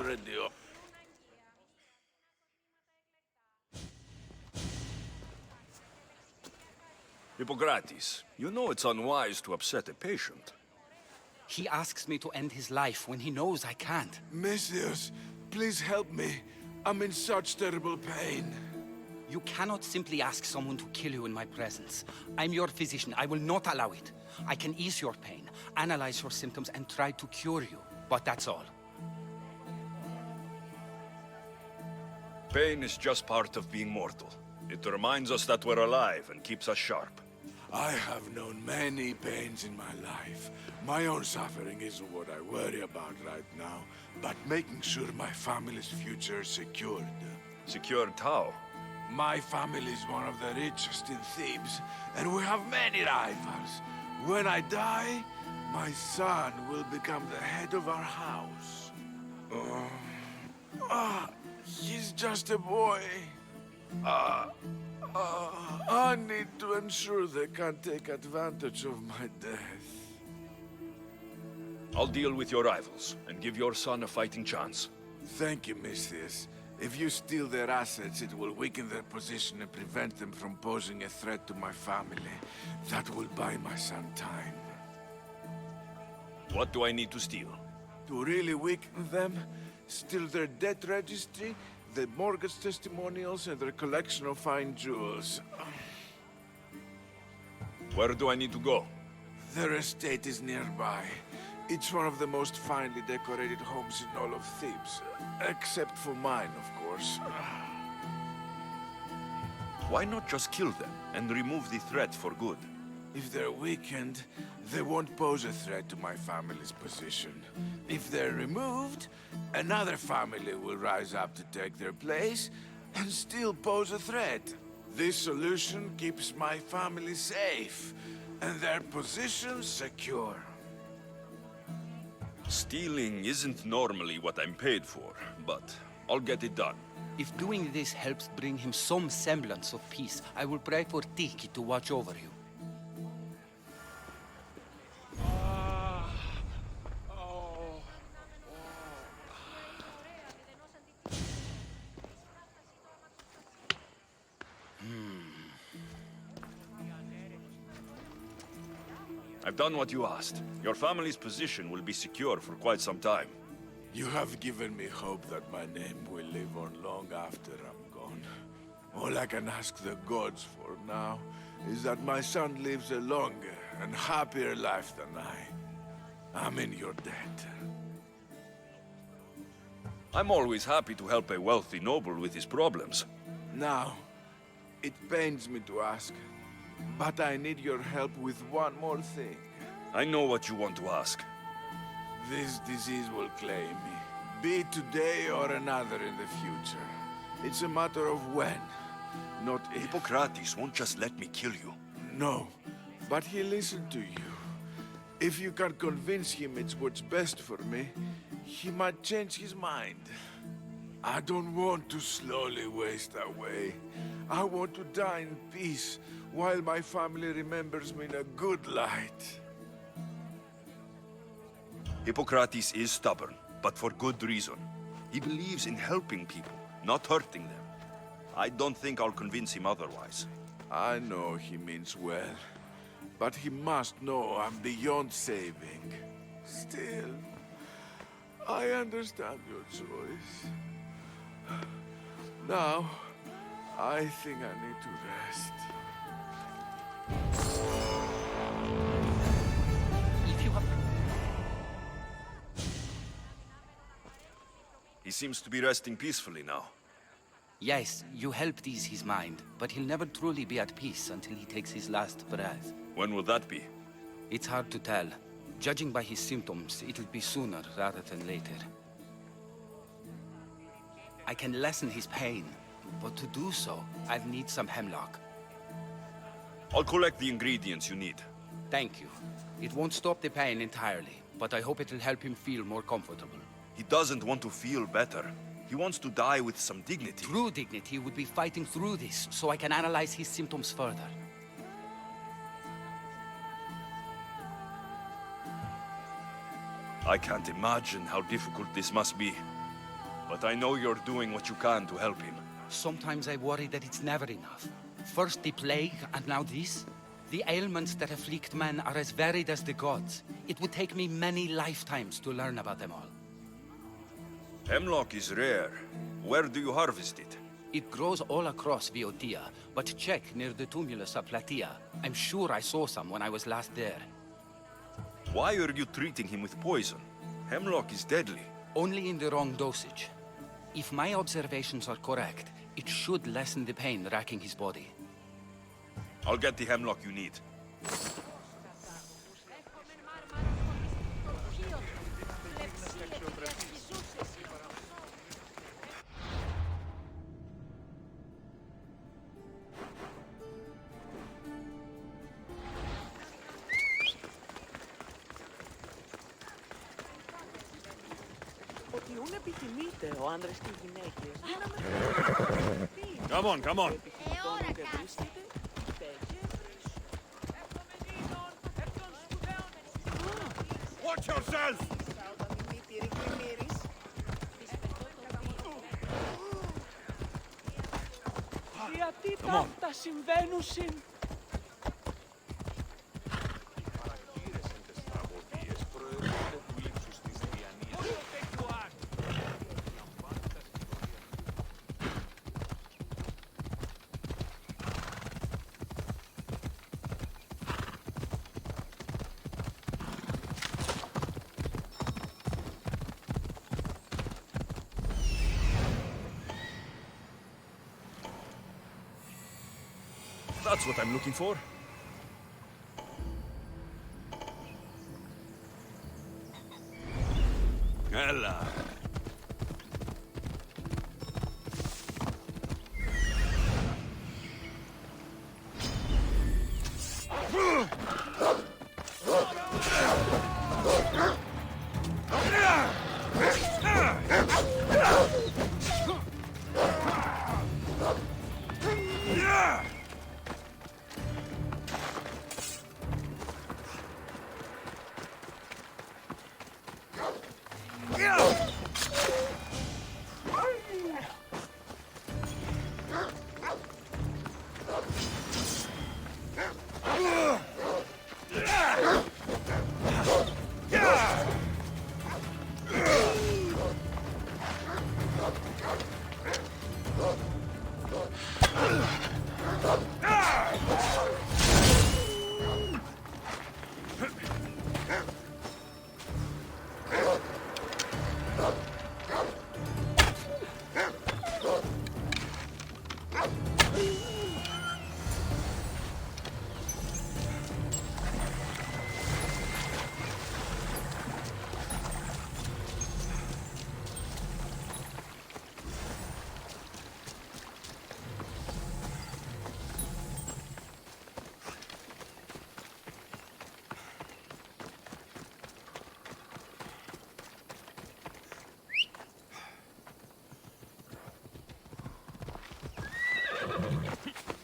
already. Hippocrates, you know it's unwise to upset a patient. He asks me to end his life when he knows I can't. Messias, please help me. I'm in such terrible pain. You cannot simply ask someone to kill you in my presence. I'm your physician. I will not allow it. I can ease your pain, analyze your symptoms, and try to cure you. But that's all. Pain is just part of being mortal. It reminds us that we're alive and keeps us sharp. I have known many pains in my life. My own suffering isn't what I worry about right now, but making sure my family's future is secured. Secured how? My family is one of the richest in Thebes, and we have many rivals. When I die, my son will become the head of our house. He's just a boy. I need to ensure they can't take advantage of my death. I'll deal with your rivals and give your son a fighting chance. Thank you, Misthias. If you steal their assets, it will weaken their position and prevent them from posing a threat to my family. That will buy my son time. What do I need to steal? To really weaken them, steal their debt registry, their mortgage testimonials, and their collection of fine jewels. Where do I need to go? Their estate is nearby. It's one of the most finely decorated homes in all of Thebes. Except for mine, of course. Why not just kill them and remove the threat for good? If they're weakened, they won't pose a threat to my family's position. If they're removed, another family will rise up to take their place and still pose a threat. This solution keeps my family safe and their position secure. Stealing isn't normally what I'm paid for, but I'll get it done. If doing this helps bring him some semblance of peace, I will pray for Tiki to watch over you. I've done what you asked. Your family's position will be secure for quite some time. You have given me hope that my name will live on long after I'm gone. All I can ask the gods for now is that my son lives a longer and happier life than I. I'm in your debt. I'm always happy to help a wealthy noble with his problems. Now, it pains me to ask, but I need your help with one more thing. I know what you want to ask. This disease will claim me, be it today or another in the future. It's a matter of when, not if. Hippocrates won't just let me kill you. No, but he'll listen to you. If you can convince him it's what's best for me, he might change his mind. I don't want to slowly waste away. I want to die in peace, while my family remembers me in a good light. Hippocrates is stubborn, but for good reason. He believes in helping people, not hurting them. I don't think I'll convince him otherwise. I know he means well, but he must know I'm beyond saving. Still, I understand your choice. Now, I think I need to rest. If you have... He seems to be resting peacefully now. Yes, you helped ease his mind, but he'll never truly be at peace until he takes his last breath. When will that be? It's hard to tell. Judging by his symptoms, it'll be sooner rather than later. I can lessen his pain, but to do so, I'll need some hemlock. I'll collect the ingredients you need. Thank you. It won't stop the pain entirely, but I hope it'll help him feel more comfortable. He doesn't want to feel better. He wants to die with some dignity. True dignity would be fighting through this, so I can analyze his symptoms further. I can't imagine how difficult this must be. But I know you're doing what you can to help him. Sometimes I worry that it's never enough. First the plague, and now this. The ailments that afflict men are as varied as the gods. It would take me many lifetimes to learn about them all. Hemlock is rare. Where do you harvest it? It grows all across Viotia, but check near the tumulus of Platea. I'm sure I saw some when I was last there. Why are you treating him with poison? Hemlock is deadly. Only in the wrong dosage. If my observations are correct, it should lessen the pain racking his body. I'll get the hemlock you need. Ούν επιθυμείτε ο άντρες και οι γυναίκες. Come on, come on. Watch yourself! Γιατί τα συμβαίνουν συν. That's what I'm looking for. Ella.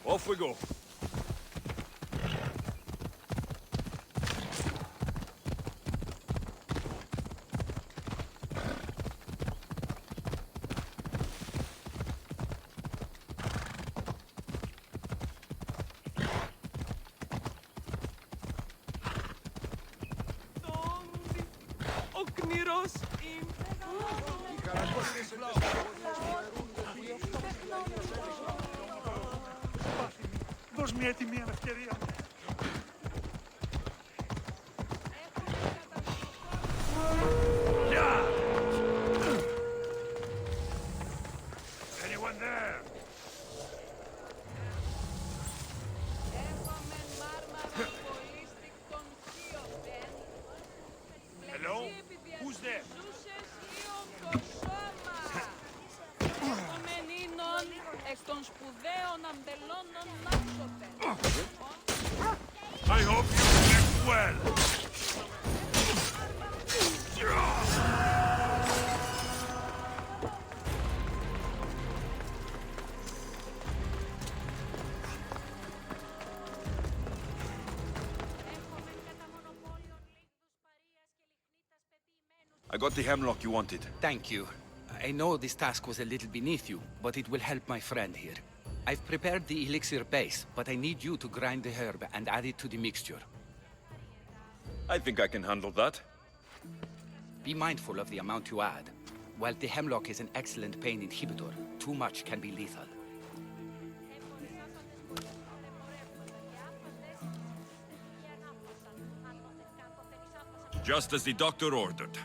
Off we go. Ο κνηρός είναι. Δώσ' μια έτοιμη ευκαιρία. Anyone there? Hello? Who's there? Εκ των σπουδαίων αμπελώνων μάξοπεν. I hope you slept well. I got the hemlock you wanted. Thank you. I know this task was a little beneath you, but it will help my friend here. I've prepared the elixir base, but I need you to grind the herb and add it to the mixture. I think I can handle that. Be mindful of the amount you add. While the hemlock is an excellent pain inhibitor, too much can be lethal. Just as the doctor ordered.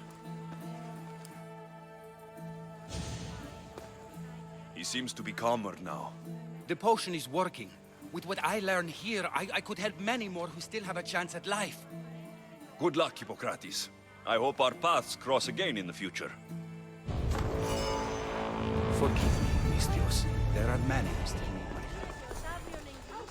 He seems to be calmer now. The potion is working. With what I learn here, I could help many more who still have a chance at life. Good luck, Hippocrates. I hope our paths cross again in the future. Forgive me, Mistios. There are many who still need my help.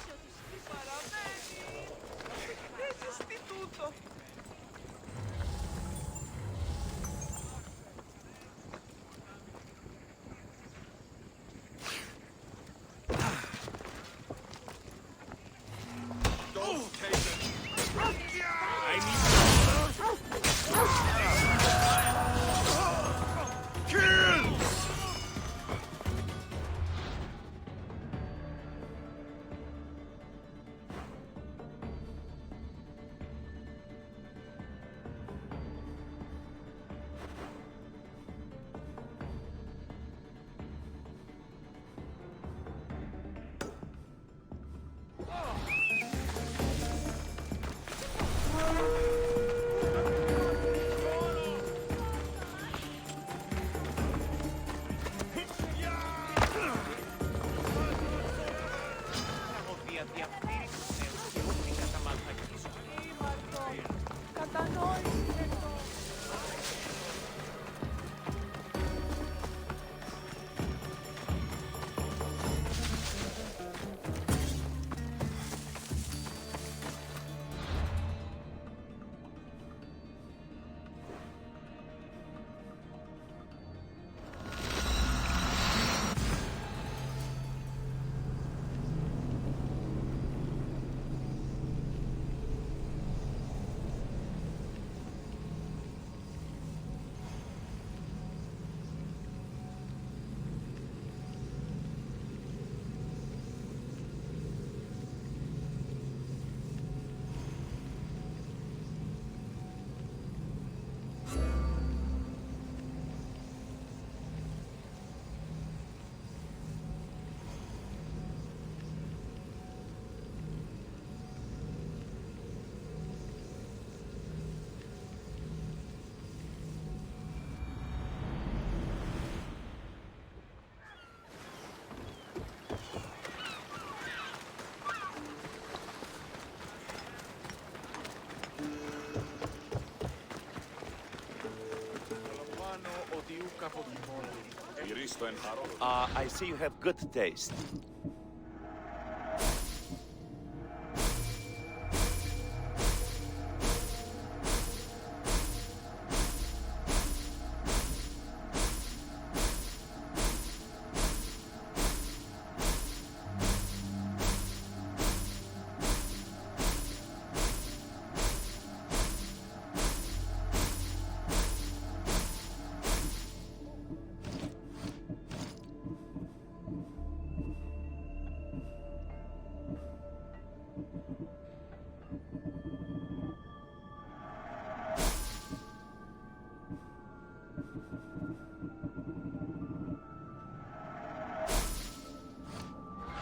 I see you have good taste.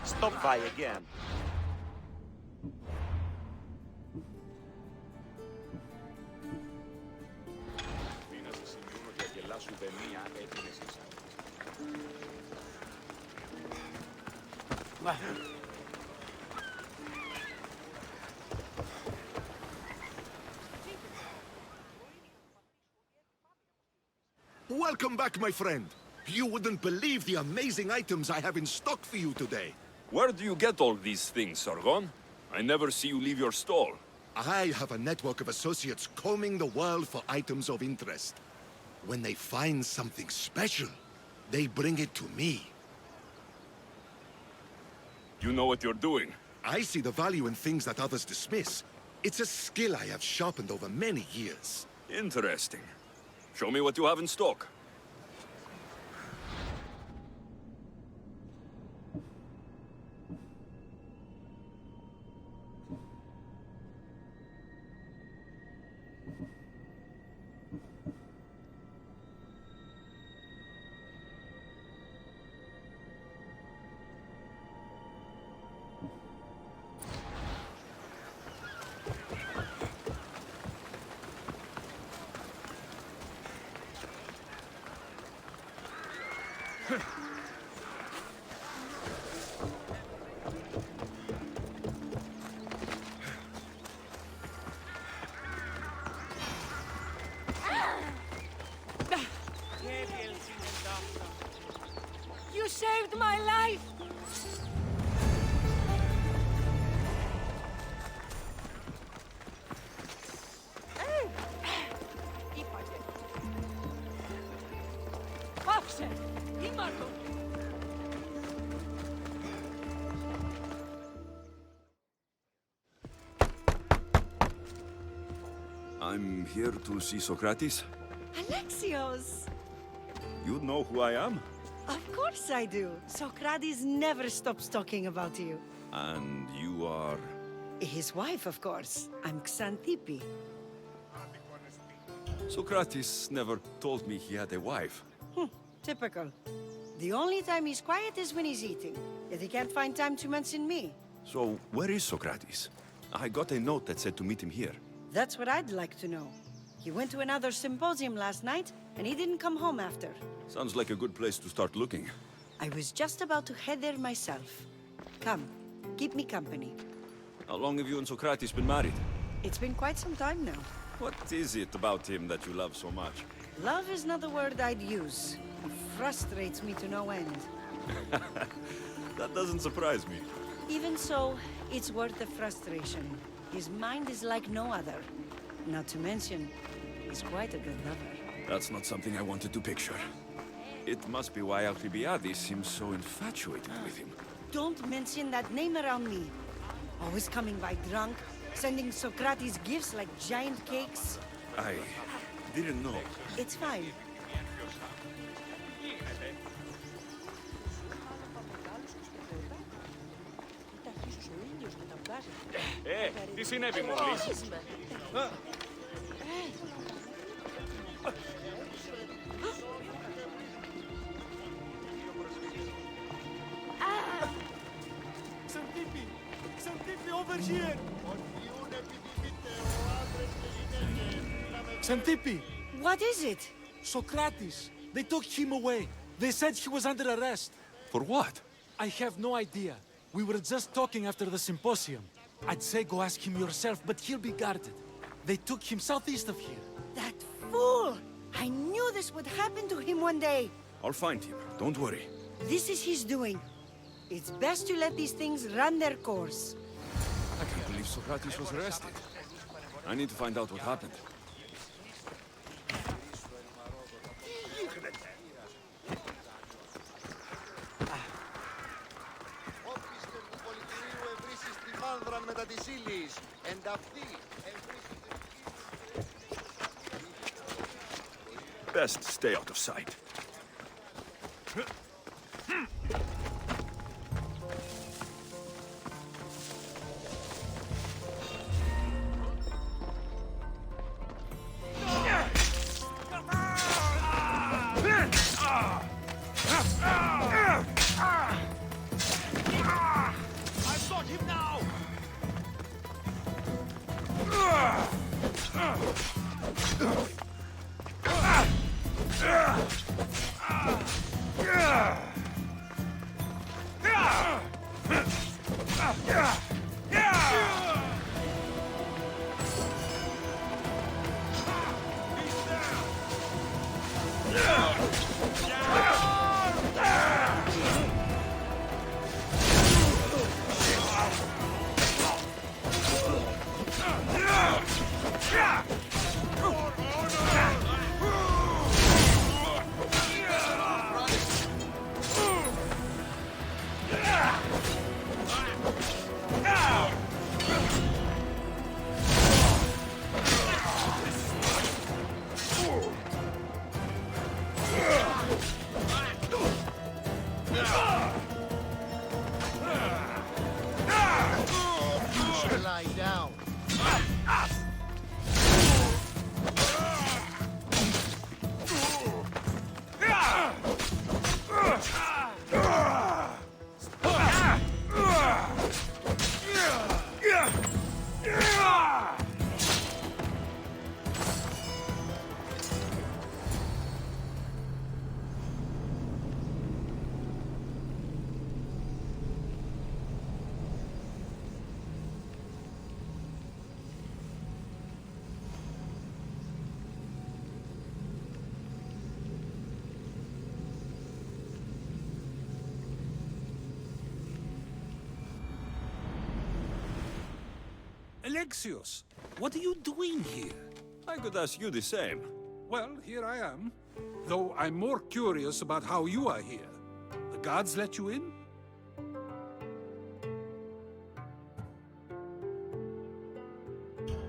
Stop by again. Welcome back, my friend. You wouldn't believe the amazing items I have in stock for you today. Where do you get all these things, Sargon? I never see you leave your stall. I have a network of associates combing the world for items of interest. When they find something special, they bring it to me. You know what you're doing. I see the value in things that others dismiss. It's a skill I have sharpened over many years. Interesting. Show me what you have in stock. I'm here to see Socrates. Alexios! You know who I am? Of course I do. Socrates never stops talking about you. And you are... His wife, of course. I'm Xanthippe. Socrates never told me he had a wife. Typical. The only time he's quiet is when he's eating. Yet he can't find time to mention me. So, where is Socrates? I got a note that said to meet him here. That's what I'd like to know. He went to another symposium last night, and he didn't come home after. Sounds like a good place to start looking. I was just about to head there myself. Come, keep me company. How long have you and Socrates been married? It's been quite some time now. What is it about him that you love so much? Love is not the word I'd use. He frustrates me to no end. That doesn't surprise me. Even so, it's worth the frustration. His mind is like no other. Not to mention, he's quite a good lover. That's not something I wanted to picture. It must be why Alcibiades seems so infatuated with him. Don't mention that name around me. Always coming by drunk, sending Socrates gifts like giant cakes. I didn't know. It's fine. Τι συνέβη μόλις? Xanthippe, over here! Xanthippe! What is it? Socrates! They took him away. They said he was under arrest. For what? I have no idea. We were just talking after the symposium. I'd say go ask him yourself, but he'll be guarded. They took him southeast of here. That fool! I knew this would happen to him one day. I'll find him. Don't worry. This is his doing. It's best to let these things run their course. I can't believe Socrates was arrested. I need to find out what happened. Best stay out of sight. I've got him now! Alexios, what are you doing here? I could ask you the same. Well, here I am. Though I'm more curious about how you are here. The guards let you in?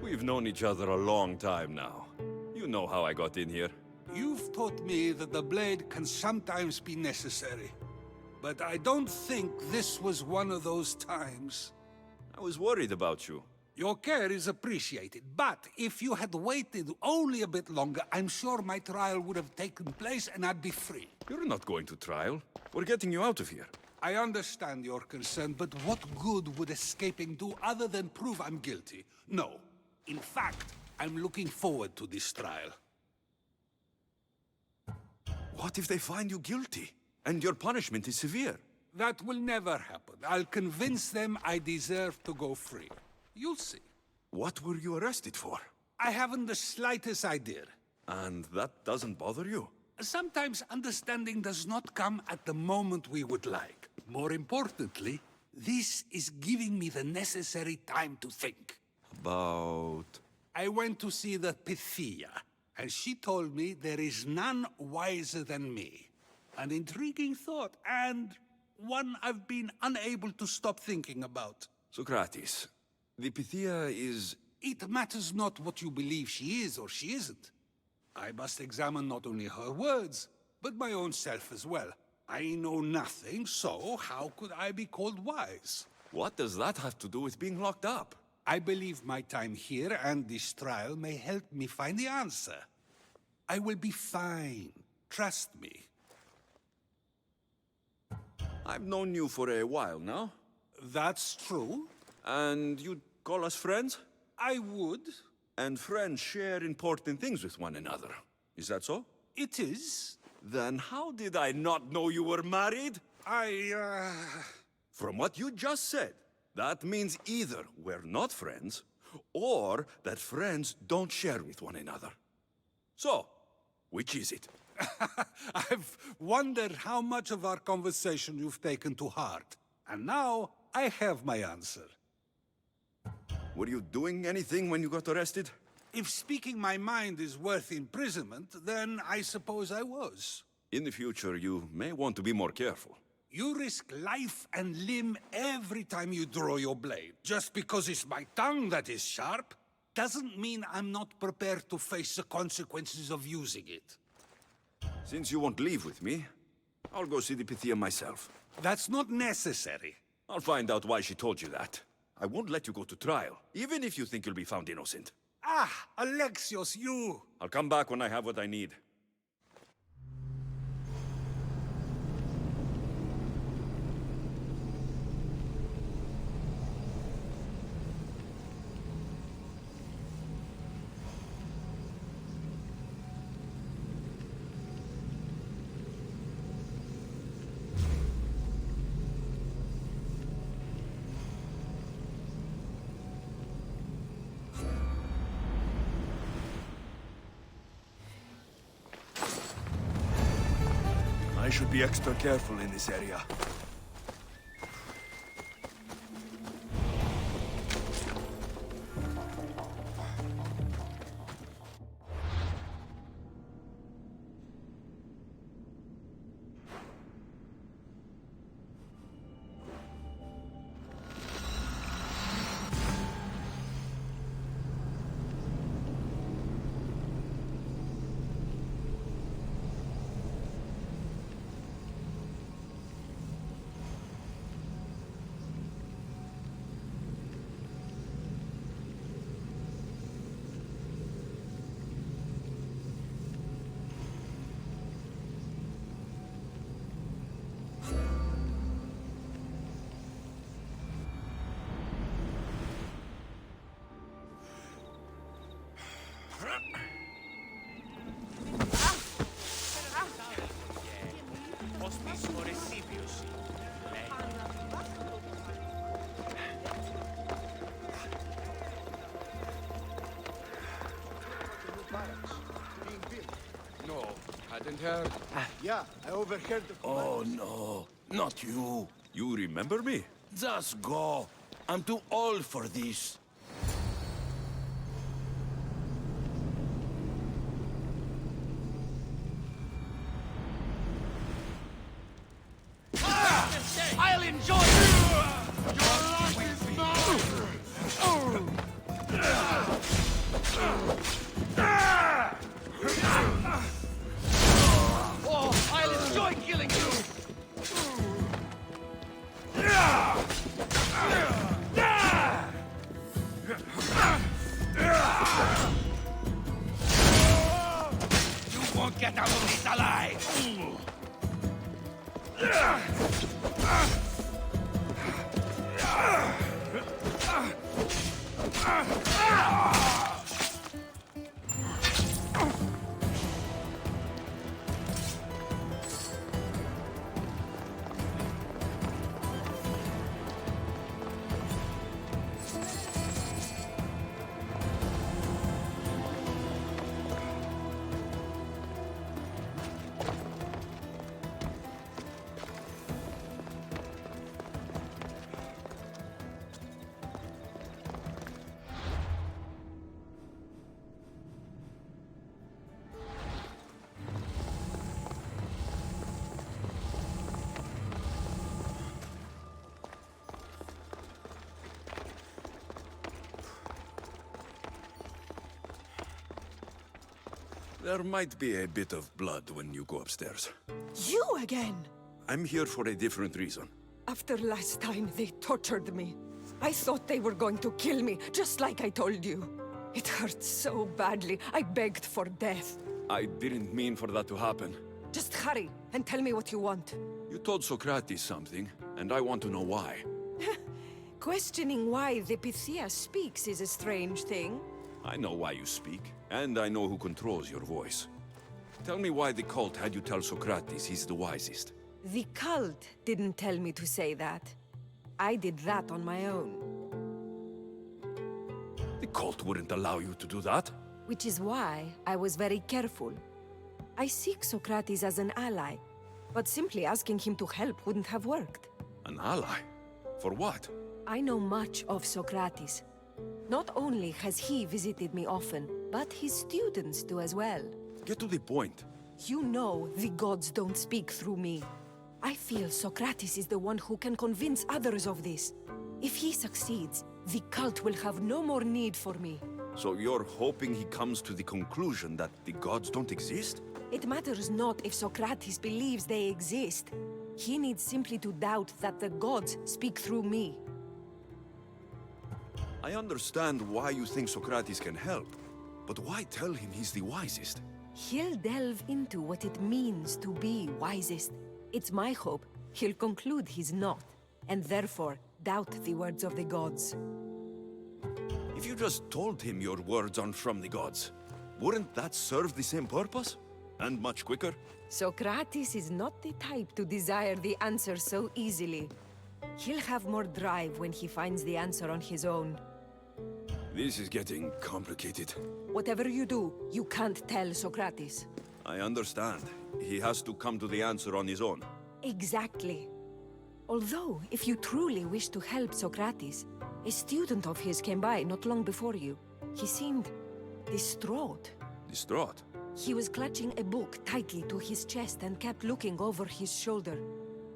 We We've known each other a long time now. You know how I got in here. You've taught me that the blade can sometimes be necessary. But I don't think this was one of those times. I was worried about you. Your care is appreciated, but if you had waited only a bit longer, I'm sure my trial would have taken place and I'd be free. You're not going to trial. We're getting you out of here. I understand your concern, but what good would escaping do other than prove I'm guilty? No. In fact, I'm looking forward to this trial. What if they find you guilty, and your punishment is severe? That will never happen. I'll convince them I deserve to go free. You'll see. What were you arrested for? I haven't the slightest idea. And that doesn't bother you? Sometimes understanding does not come at the moment we would like. More importantly, this is giving me the necessary time to think. About... I went to see the Pythia, and she told me there is none wiser than me. An intriguing thought, and one I've been unable to stop thinking about. Socrates, the Pythia is... It matters not what you believe she is or she isn't. I must examine not only her words, but my own self as well. I know nothing, so how could I be called wise? What does that have to do with being locked up? I believe my time here and this trial may help me find the answer. I will be fine. Trust me. I've known you for a while now. That's true. And you'd call us friends? I would. And friends share important things with one another. Is that so? It is. Then how did I not know you were married? From what you just said, that means either we're not friends, or that friends don't share with one another. So, which is it? I've wondered how much of our conversation you've taken to heart. And now, I have my answer. Were you doing anything when you got arrested? If speaking my mind is worth imprisonment, then I suppose I was. In the future, you may want to be more careful. You risk life and limb every time you draw your blade. Just because it's my tongue that is sharp, doesn't mean I'm not prepared to face the consequences of using it. Since you won't leave with me, I'll go see the Pythia myself. That's not necessary. I'll find out why she told you that. I won't let you go to trial, even if you think you'll be found innocent. Ah, Alexios, you! I'll come back when I have what I need. I should be extra careful in this area. No, hadn't heard. Yeah, I overheard the... Oh no, not you. You remember me? Just go. I'm too old for this. I'll enjoy it! Your life is mine! out of this alive! There might be a bit of blood when you go upstairs. You again? I'm here for a different reason. After last time, they tortured me. I thought they were going to kill me, just like I told you. It hurt so badly, I begged for death. I didn't mean for that to happen. Just hurry, and tell me what you want. You told Socrates something, and I want to know why. Questioning why the Pythia speaks is a strange thing. I know why you speak, and I know who controls your voice. Tell me why the cult had you tell Socrates he's the wisest. The cult didn't tell me to say that. I did that on my own. The cult wouldn't allow you to do that. Which is why I was very careful. I seek Socrates as an ally, but simply asking him to help wouldn't have worked. An ally? For what? I know much of Socrates. Not only has he visited me often, but his students do as well. Get to the point. You know the gods don't speak through me. I feel Socrates is the one who can convince others of this. If he succeeds, the cult will have no more need for me. So you're hoping he comes to the conclusion that the gods don't exist? It matters not if Socrates believes they exist. He needs simply to doubt that the gods speak through me. I understand why you think Socrates can help, but why tell him he's the wisest? He'll delve into what it means to be wisest. It's my hope he'll conclude he's not, and therefore doubt the words of the gods. If you just told him your words aren't from the gods, wouldn't that serve the same purpose? And much quicker? Socrates is not the type to desire the answer so easily. He'll have more drive when he finds the answer on his own. This is getting complicated. Whatever you do, you can't tell Socrates. I understand. He has to come to the answer on his own. Exactly. Although, if you truly wish to help Socrates, a student of his came by not long before you. He seemed distraught. Distraught? He was clutching a book tightly to his chest and kept looking over his shoulder.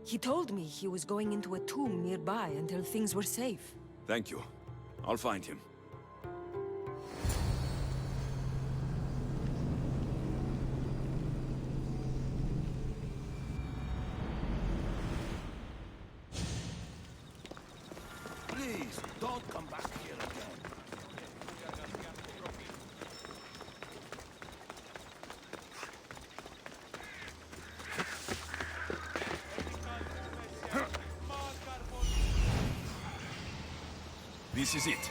He told me he was going into a tomb nearby until things were safe. Thank you. I'll find him. Please, don't come back here again. This is it.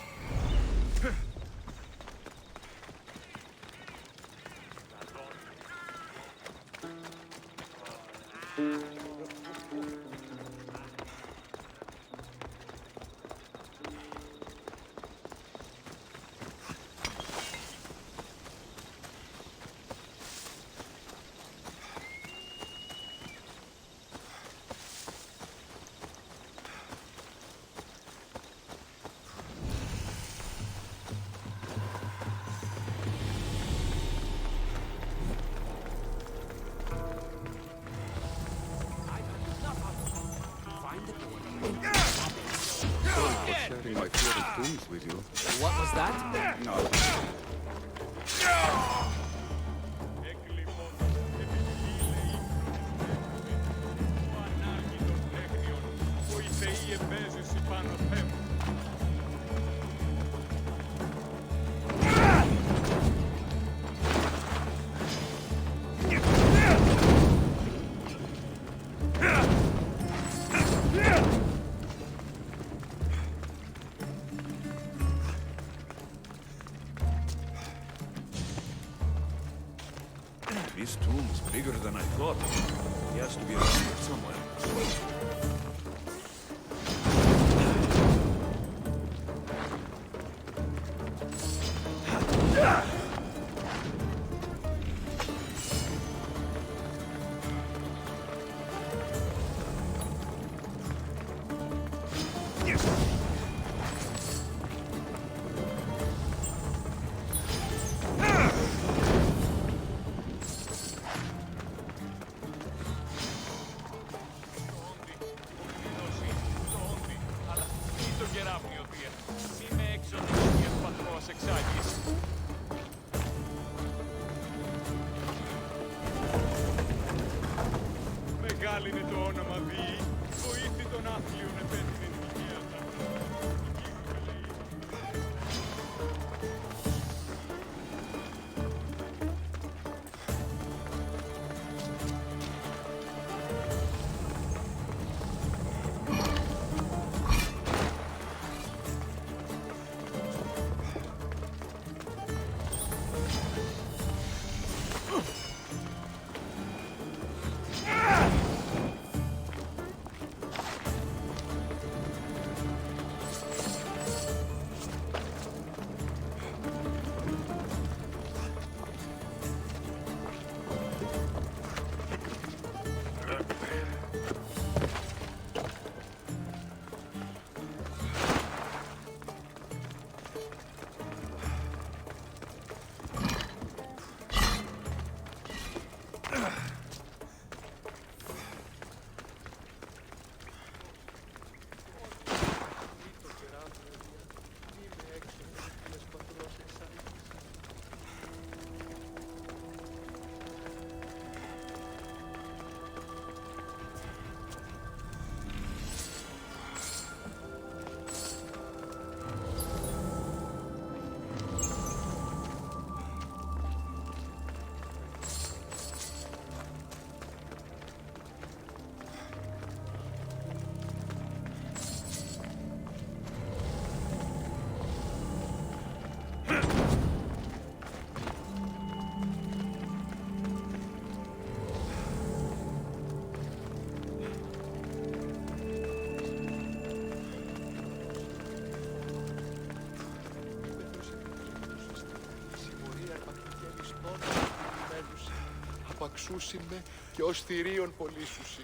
Sharing my favorite tombs with you. What was that? No. This tomb is bigger than I thought. He has to be around here somewhere. Μεγάλη είναι το όνομα Δη, βοήθη των άθλιων επέτεινε την υγεία. Απαξούσιν με και ως θηρίων πολύσουσι.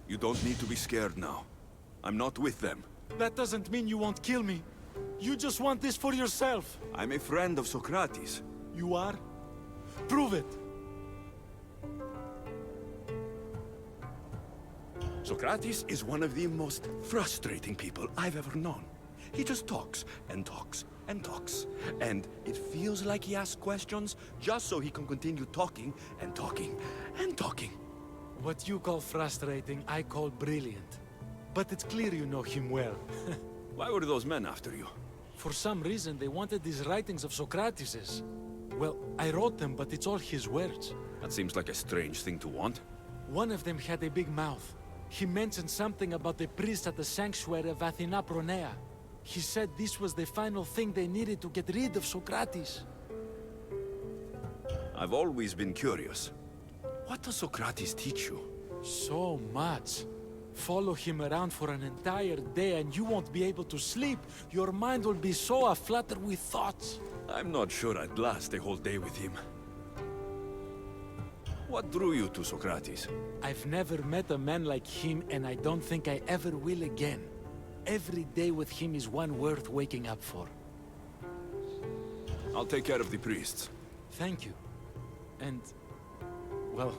You don't need to be scared now. I'm not with them. That doesn't mean you won't kill me. You just want this for yourself. I'm a friend of Socrates. You are? Prove it. Socrates is one of the most frustrating people I've ever known. He just talks and talks and talks. And it feels like he asks questions just so he can continue talking and talking and talking. What you call frustrating, I call brilliant. But it's clear you know him well. Why were those men after you? For some reason, they wanted these writings of Socrates's. Well, I wrote them, but it's all his words. That seems like a strange thing to want. One of them had a big mouth. He mentioned something about the priest at the sanctuary of Athena Pronea. He said this was the final thing they needed to get rid of Socrates. I've always been curious. What does Socrates teach you? So much. Follow him around for an entire day and you won't be able to sleep. Your mind will be so aflutter with thoughts. I'm not sure I'd last a whole day with him. What drew you to Socrates? I've never met a man like him, and I don't think I ever will again. Every day with him is one worth waking up for. I'll take care of the priests. Thank you. And, well,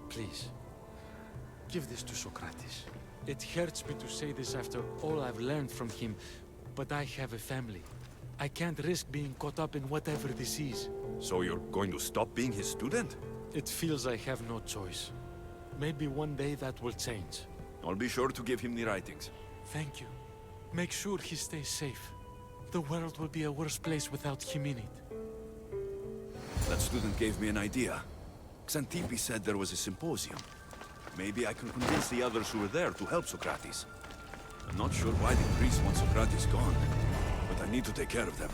please, give this to Socrates. It hurts me to say this after all I've learned from him, but I have a family. I can't risk being caught up in whatever this is. So you're going to stop being his student? It feels I have no choice. Maybe one day that will change. I'll be sure to give him the writings. Thank you. Make sure he stays safe. The world will be a worse place without him in it. That student gave me an idea. Xantippe said there was a symposium. Maybe I can convince the others who were there to help Socrates. I'm not sure why the priests want Socrates gone, but I need to take care of them.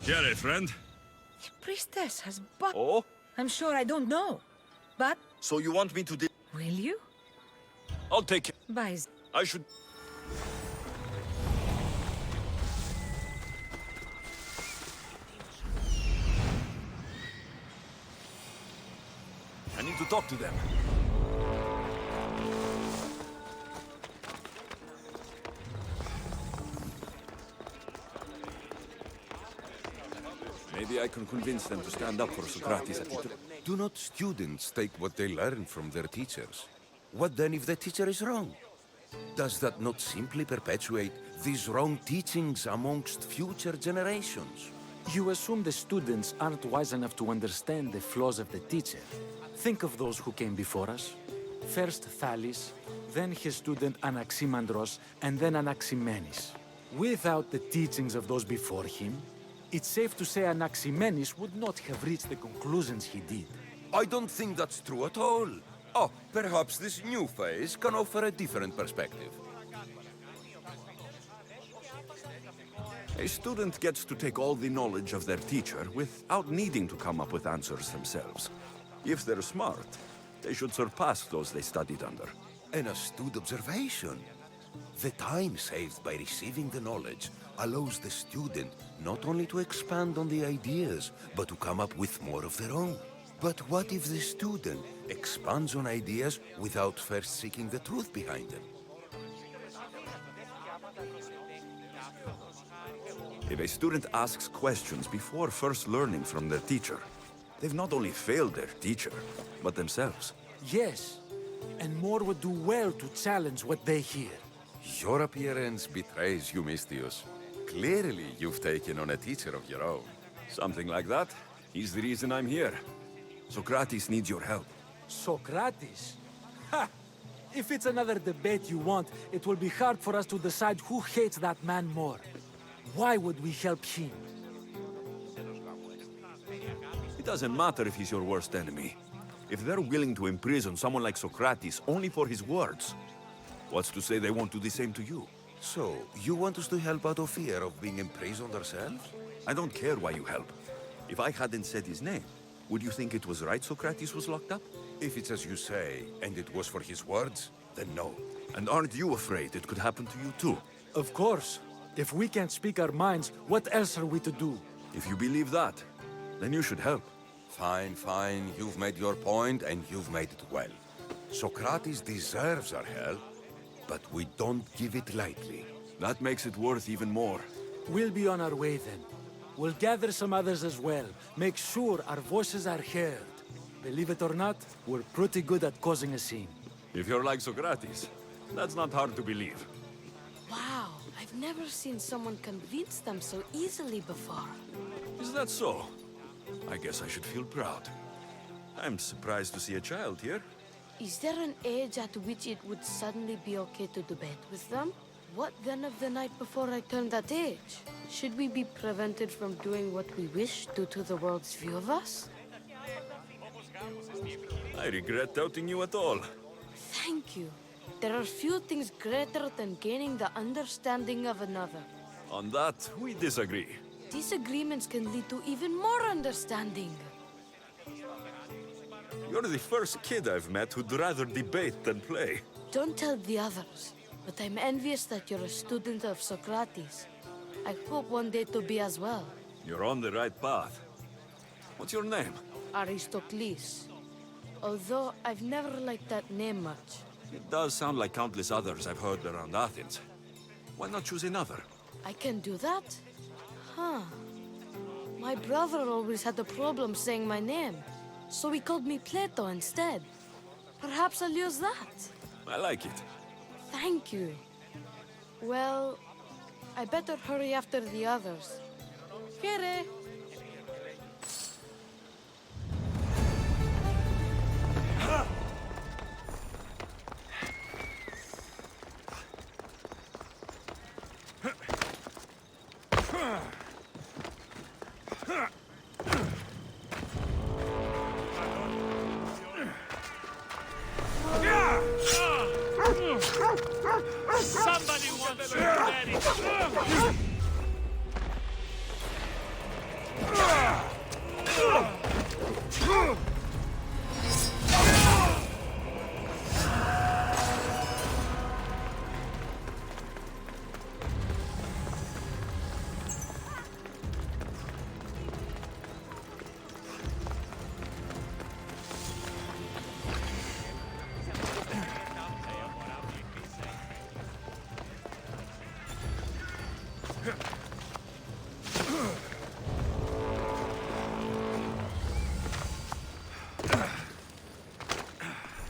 Here, friend. The priestess has but... Oh? I'm sure I don't know. But... So you want me to Will you? I'll take it. By... I should... I need to talk to them. Maybe I can convince them to stand up for Socrates at the... Do not students take what they learn from their teachers? What then if the teacher is wrong? Does that not simply perpetuate these wrong teachings amongst future generations? You assume the students aren't wise enough to understand the flaws of the teacher. Think of those who came before us. First Thales, then his student Anaximandros, and then Anaximenes. Without the teachings of those before him, it's safe to say Anaximenes would not have reached the conclusions he did. I don't think that's true at all. Oh, perhaps this new phase can offer a different perspective. A student gets to take all the knowledge of their teacher without needing to come up with answers themselves. If they're smart, they should surpass those they studied under. An astute observation. The time saved by receiving the knowledge allows the student not only to expand on the ideas, but to come up with more of their own. But what if the student expands on ideas without first seeking the truth behind them? If a student asks questions before first learning from their teacher, they've not only failed their teacher, but themselves. Yes, and more would do well to challenge what they hear. Your appearance betrays you, Mystius. Clearly, you've taken on a teacher of your own. Something like that. He's the reason I'm here. Socrates needs your help. Socrates? Ha! If it's another debate you want, it will be hard for us to decide who hates that man more. Why would we help him? It doesn't matter if he's your worst enemy. If they're willing to imprison someone like Socrates only for his words, what's to say they won't do the same to you? So, you want us to help out of fear of being imprisoned ourselves? I don't care why you help. If I hadn't said his name, would you think it was right Socrates was locked up? If it's as you say, and it was for his words, then no. And aren't you afraid it could happen to you too? Of course. If we can't speak our minds, what else are we to do? If you believe that, then you should help. Fine, fine. You've made your point, and you've made it well. Socrates deserves our help, but we don't give it lightly. That makes it worth even more. We'll be on our way then. We'll gather some others as well. Make sure our voices are heard. Believe it or not, we're pretty good at causing a scene. If you're like Socrates, that's not hard to believe. Wow, I've never seen someone convince them so easily before. Is that so? I guess I should feel proud. I'm surprised to see a child here. Is there an age at which it would suddenly be okay to debate with them? What then of the night before I turned that age? Should we be prevented from doing what we wish due to the world's view of us? I regret doubting you at all. Thank you. There are few things greater than gaining the understanding of another. On that, we disagree. Disagreements can lead to even more understanding. You're the first kid I've met who'd rather debate than play. Don't tell the others, but I'm envious that you're a student of Socrates. I hope one day to be as well. You're on the right path. What's your name? Aristocles. Although I've never liked that name much. It does sound like countless others I've heard around Athens. Why not choose another? I can do that? Huh. My brother always had a problem saying my name, so he called me Plato instead. Perhaps I'll use that. I like it. Thank you. Well, I better hurry after the others. Here. Somebody wants to get it.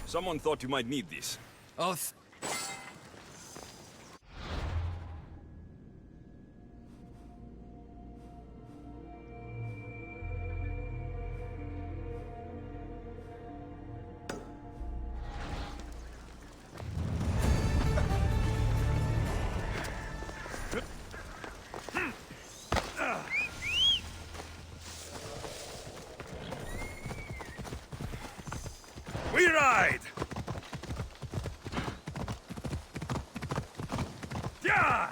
Someone thought you might need this. Oh, We ride! Yeah!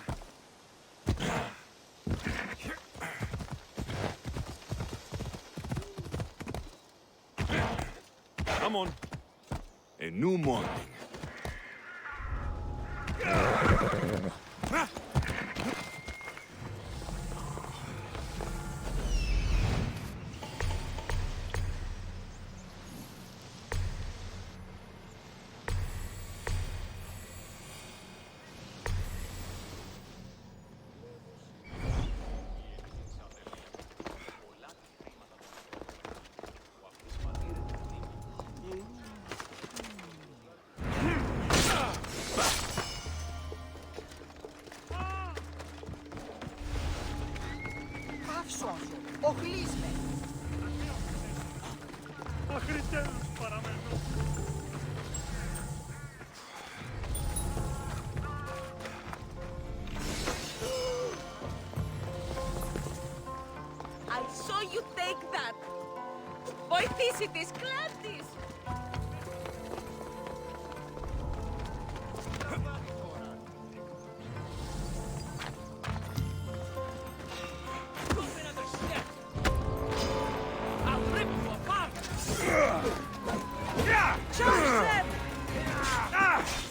Come on. A new morning. Οχλείς με. Μέχρι τέλους παραμένω. I saw you take that. Βοηθήσει της, κλάπτης. Ah!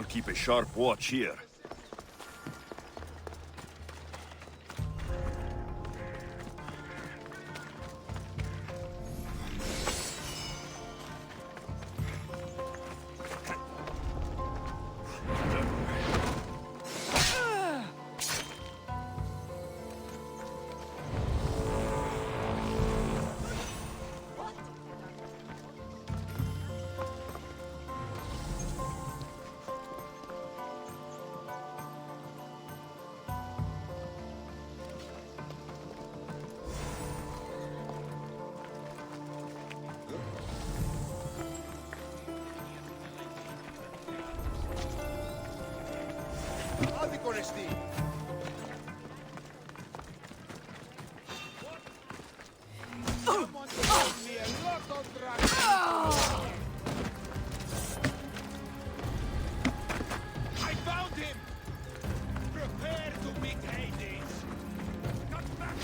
I'll keep a sharp watch here. Άδικον εστί! I found him! Prepare to meet Hades! Cut back!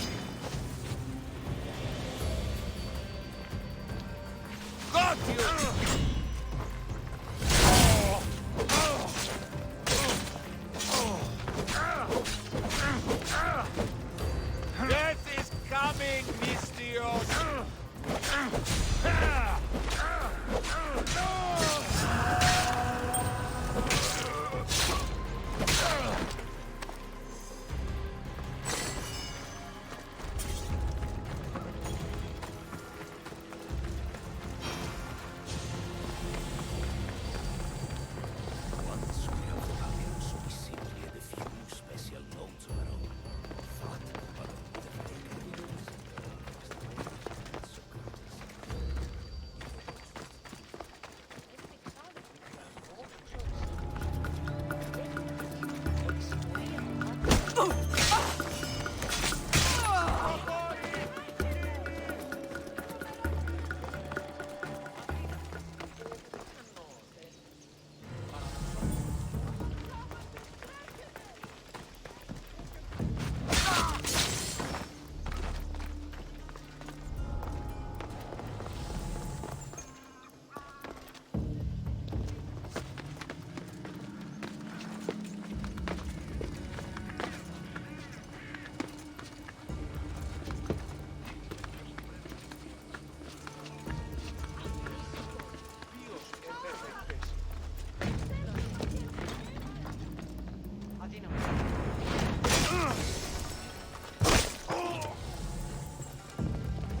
Got you! Death is coming, Mystios!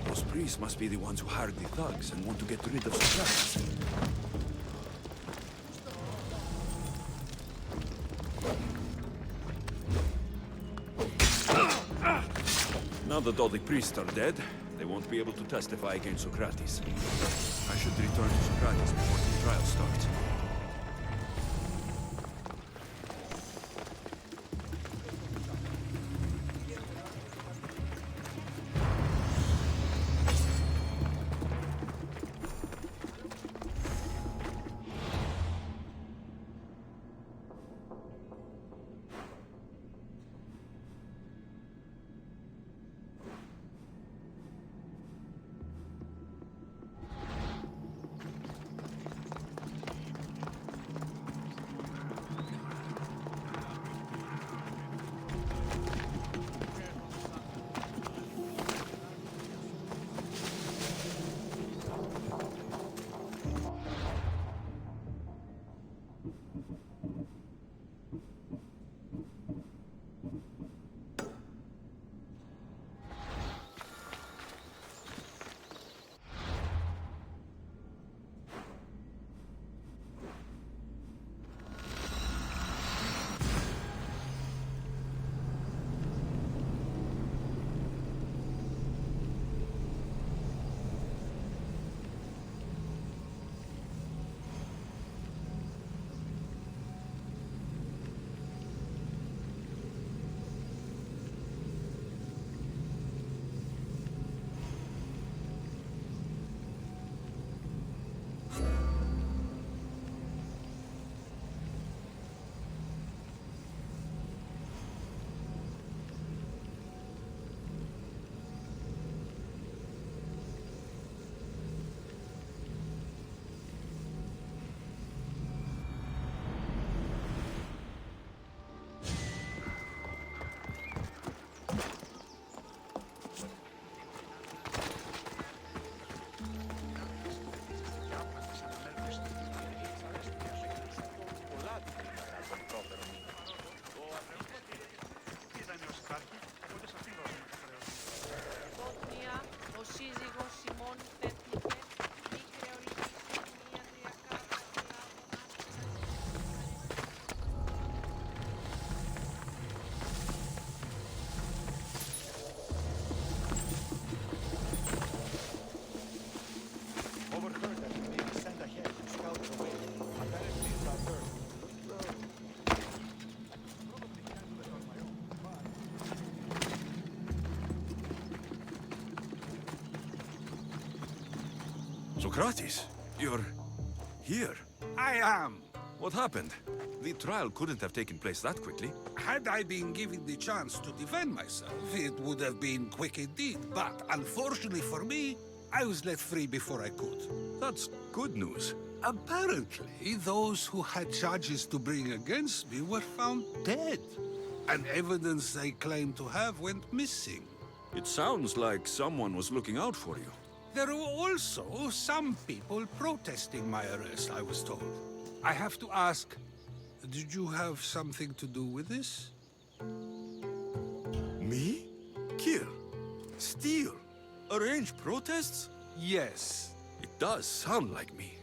Those priests must be the ones who hired the thugs and want to get rid of Socrates. Now that all the priests are dead, they won't be able to testify against Socrates. I should return to Socrates before the trial starts. Socrates, you're here. I am. What happened? The trial couldn't have taken place that quickly. Had I been given the chance to defend myself, it would have been quick indeed. But unfortunately for me, I was let free before I could. That's good news. Apparently, those who had charges to bring against me were found dead. And evidence they claimed to have went missing. It sounds like someone was looking out for you. There were also some people protesting my arrest, I was told. I have to ask, did you have something to do with this? Me? Kill? Steal? Arrange protests? Yes. It does sound like me.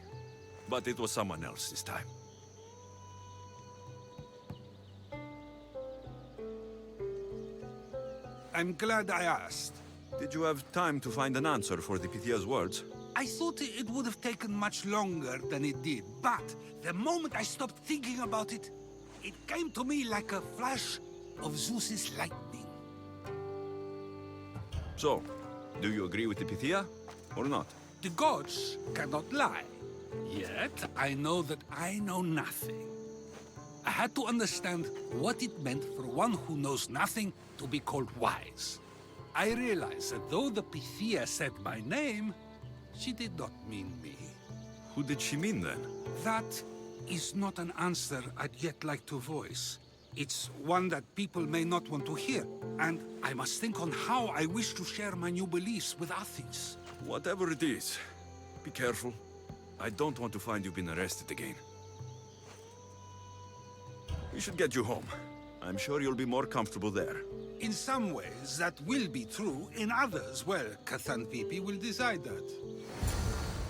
But it was someone else this time. I'm glad I asked. Did you have time to find an answer for the Pythia's words? I thought it would have taken much longer than it did, but the moment I stopped thinking about it, it came to me like a flash of Zeus's lightning. So, do you agree with the Pythia, or not? The gods cannot lie. Yet, I know that I know nothing. I had to understand what it meant for one who knows nothing to be called wise. I realized that though the Pythia said my name, she did not mean me. Who did she mean then? That is not an answer I'd yet like to voice. It's one that people may not want to hear, and I must think on how I wish to share my new beliefs with Athens. Whatever it is, be careful. I don't want to find you've been arrested again. We should get you home. I'm sure you'll be more comfortable there. In some ways, that will be true. In others, well, Xanthippe will decide that.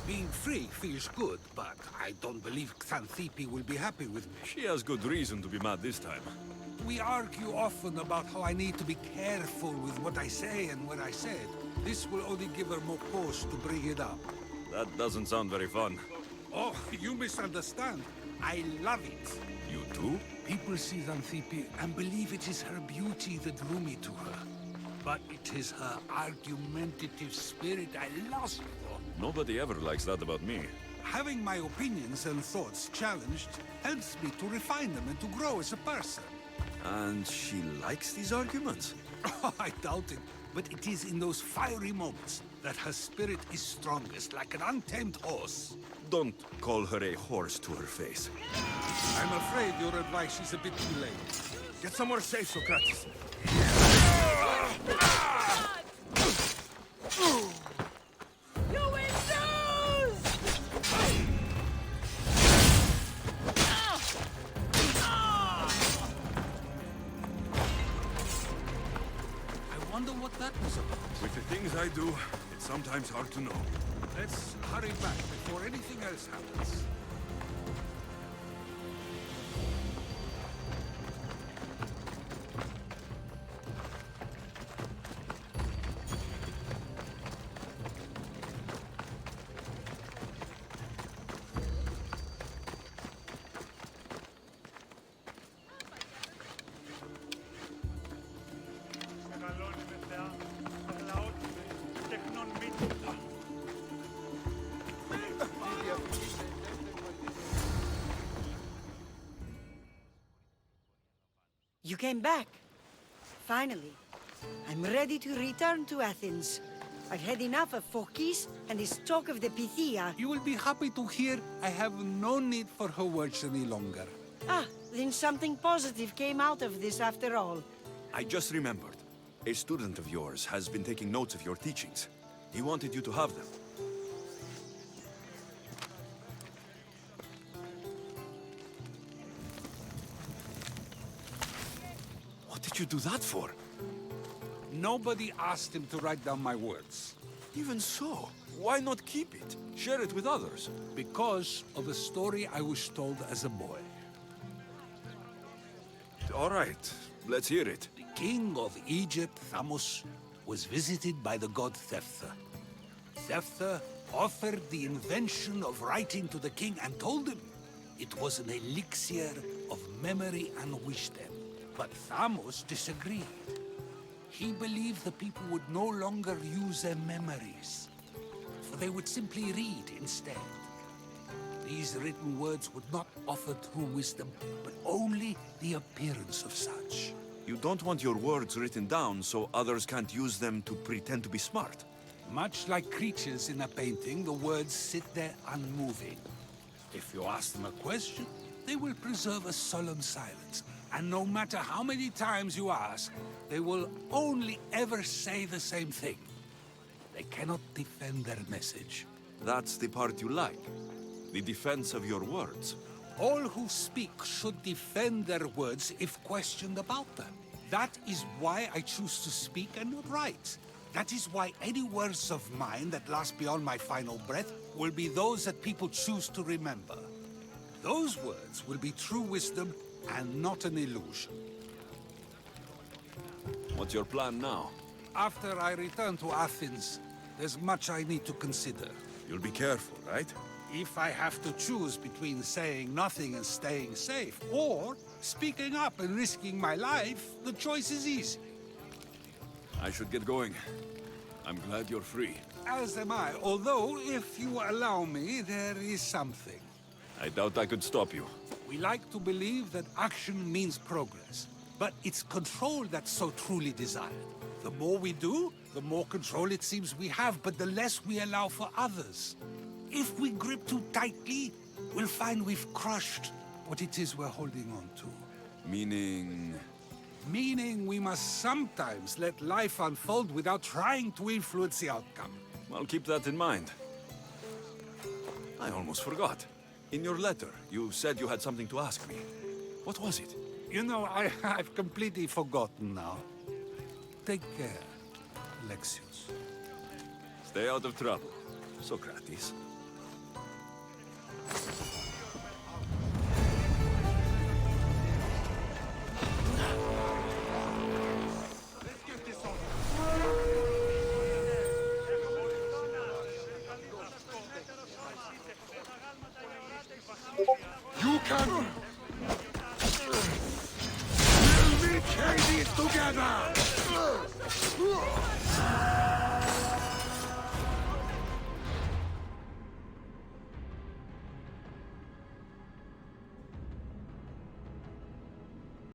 Being free feels good, but I don't believe Xanthippe will be happy with me. She has good reason to be mad this time. We argue often about how I need to be careful with what I say and what I said. This will only give her more cause to bring it up. That doesn't sound very fun. Oh, you misunderstand. I love it. You do? People see Xanthippe and believe it is her beauty that drew me to her. But it is her argumentative spirit I lust for. Nobody ever likes that about me. Having my opinions and thoughts challenged helps me to refine them and to grow as a person. And she likes these arguments? Oh, I doubt it. But it is in those fiery moments that her spirit is strongest, like an untamed horse. Don't call her a horse to her face. I'm afraid your advice is a bit too late. Get somewhere safe, Socrates. You will lose! I wonder what that was about. With the things I do, it's sometimes hard to know. Let's hurry back before anything else happens. You came back. Finally. I'm ready to return to Athens. I've had enough of Phokis and his talk of the Pythia. You will be happy to hear I have no need for her words any longer. Ah, then something positive came out of this after all. I just remembered. A student of yours has been taking notes of your teachings. He wanted you to have them. What did you do that for? Nobody asked him to write down my words. Even so, why not keep it? Share it with others. Because of a story I was told as a boy. All right, let's hear it. The king of Egypt, Thamos, was visited by the god Thephtha. Thephtha offered the invention of writing to the king and told him it was an elixir of memory and wisdom. But Thamos disagreed. He believed the people would no longer use their memories. they would simply read instead. These written words would not offer true wisdom, but only the appearance of such. You don't want your words written down so others can't use them to pretend to be smart. Much like creatures in a painting, the words sit there unmoving. If you ask them a question, they will preserve a solemn silence. And no matter how many times you ask, they will only ever say the same thing. They cannot defend their message. That's the part you like. The defense of your words. All who speak should defend their words if questioned about them. That is why I choose to speak and not write. That is why any words of mine that last beyond my final breath will be those that people choose to remember. Those words will be true wisdom and not an illusion. What's your plan now? After I return to Athens, there's much I need to consider. You'll be careful, right? If I have to choose between saying nothing and staying safe, or speaking up and risking my life, the choice is easy. I should get going. I'm glad you're free. As am I, although, if you allow me, there is something. I doubt I could stop you. We like to believe that action means progress, but it's control that's so truly desired. The more we do, the more control it seems we have, but the less we allow for others. If we grip too tightly, we'll find we've crushed what it is we're holding on to. Meaning... Meaning we must sometimes let life unfold without trying to influence the outcome. I'll keep that in mind. I almost forgot. In your letter, you said you had something to ask me. What was it? You know, I've completely forgotten now. Take care, Alexios. Stay out of trouble, Socrates. You can... We'll meet Hades together!